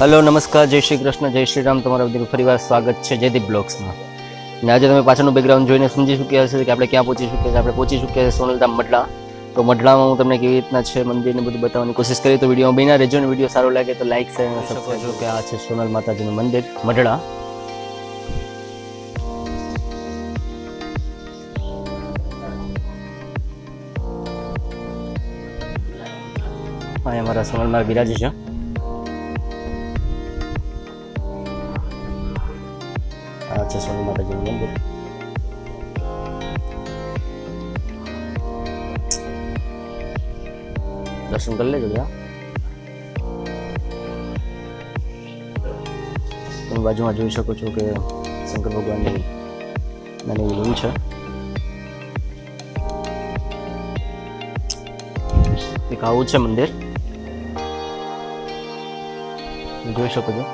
hello नमस्कार जय श्री कृष्ण जय श्री राम તમારા બધાનું ફરીવાર સ્વાગત છે જયદીપ બ્લોગ્સમાં ને આજે તમે પાછળનું બેકગ્રાઉન્ડ જોઈને સમજી ચૂક્યા હશે કે આપણે ક્યાં પહોંચી ચૂક્યા છે આપણે પહોંચી ચૂક્યા છે સોનલધામ મઢડા તો મઢડામાં હું તમને કેવી રીતના છે મંદિરને બધું બતાવવાની કોશિશ કરી તો વિડીયોમાં બન્યા રહેજો ને વિડીયો સારો લાગે તો લાઈક શેર અને સબસ્ક્રાઈબ કરો કે આ છે સોનલ માતાજીનું મંદિર મઢડા અહીંયા મારા સોનલમાં બિરાજી છે આ છે સોનલ માતાજીનું મંદિર દર્શન કરી લેજો ત્યાં તમે બાજુમાં જોઈ શકો છો કે શંકર ભગવાનની નાની લીમ છે એક આવું છે મંદિર જોઈ શકો છો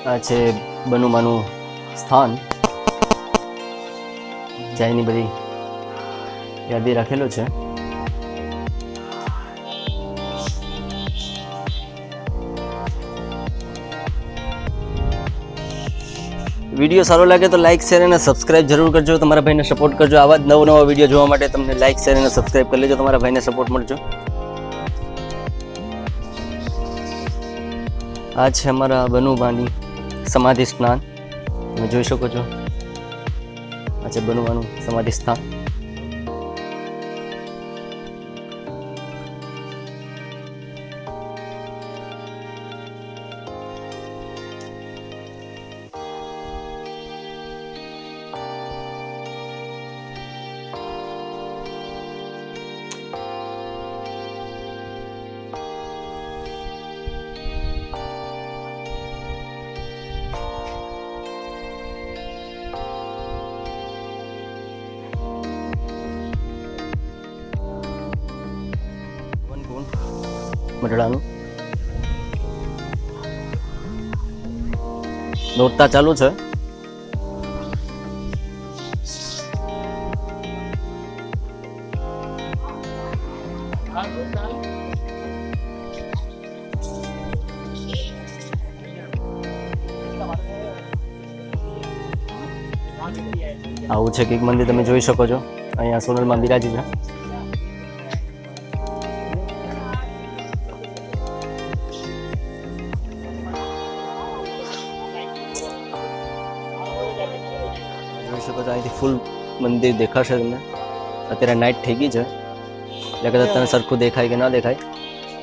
આ છે બનુમાનું સ્થાન જ્યાંની બધી યાદી રાખેલો છે વિડીયો સારો લાગે તો લાઈક શેર અને સબસ્ક્રાઇબ જરૂર કરજો તમારા ભાઈને સપોર્ટ કરજો આવા જ નવા વિડીયો જોવા માટે તમને લાઈક શેર અને સબસ્ક્રાઇબ કરી લેજો તમારા ભાઈને સપોર્ટ મળજો આ છે અમારા બનુમાની સમાધિ સ્નાન તમે જોઈ શકો છો આ છે બનુમાનું સમાધિ સ્થાન મઢડાનું નોરતા ચાલુ છે આવું છે કંઈક મંદિર તમે જોઈ શકો છો અહીંયા સોનલમાં બિરાજી છે જોઈ શકો છો અહીંથી ફૂલ મંદિર દેખાશે તમને અત્યારે નાઇટ થઈ ગઈ છે એટલે કદાચ તને સરખું દેખાય કે ના દેખાય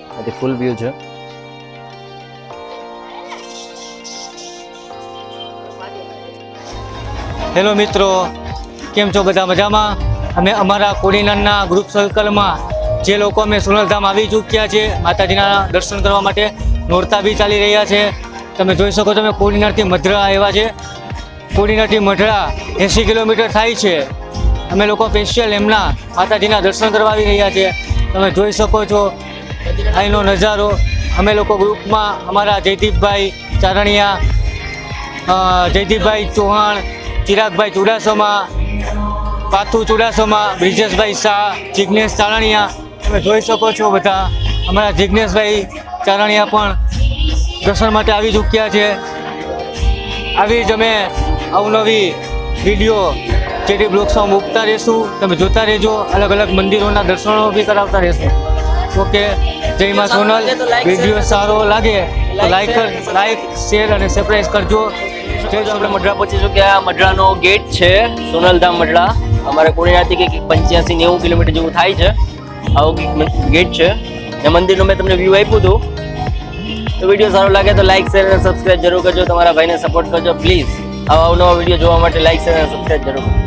અહીંથી ફૂલ વ્યૂ છે હેલો મિત્રો કેમ છો બધા મજામાં અમે અમારા કોડીનારના ગ્રુપ સર્કલમાં જે લોકો અમે સોનલધામ આવી ચૂક્યા છે માતાજીના દર્શન કરવા માટે નોરતા બી ચાલી રહ્યા છે તમે જોઈ શકો છો અમે કોડીનારથી મઢડા આવ્યા છે કોડીનારથી મઢડા 80 કિલોમીટર થાય છે અમે લોકો સ્પેશિયલ એમના માતાજીના દર્શન કરવા આવી રહ્યા છે તમે જોઈ શકો છો અહીંનો નજારો અમે લોકો ગ્રુપમાં અમારા જયદીપભાઈ ચારણિયા જયદીપભાઈ ચૌહાણ ચિરાગભાઈ ચુડાસમા પાથુ ચુડાસમા બ્રિજેશભાઈ શાહ જિગ્નેશ ચારણિયા તમે જોઈ શકો છો બધા અમારા જિગ્નેશભાઈ ચારણિયા પણ દર્શન માટે આવી ચૂક્યા છે આવી જ અમે અવનવી વિડીયો જેડી બ્લોગ્સમાં મૂકતા રહીશું તમે જોતા રહેજો અલગ અલગ મંદિરોના દર્શનો બી કરાવતા રહેશું ઓકે જય માં સોનલ વિડીયો સારો લાગે તો લાઈક શેર અને સબસ્ક્રાઇબ કરજો આપણે મઢડા પહોંચી ચૂક્યા મઢડાનો ગેટ છે સોનલધામ મઢડા અમારે કોડીનારથી કંઈક 85-90 કિલોમીટર જેવું થાય છે આવો ગેટ છે એ મંદિરનું મેં તમને વ્યૂ આપ્યું હતું તો વિડીયો સારો લાગે તો લાઈક શેર અને સબસ્ક્રાઇબ જરૂર કરજો તમારા ભાઈને સપોર્ટ કરજો પ્લીઝ આવા નવા વિડીયો જોવા માટે લાઈક શેર અને સબસ્ક્રાઇબ જરૂર કરજો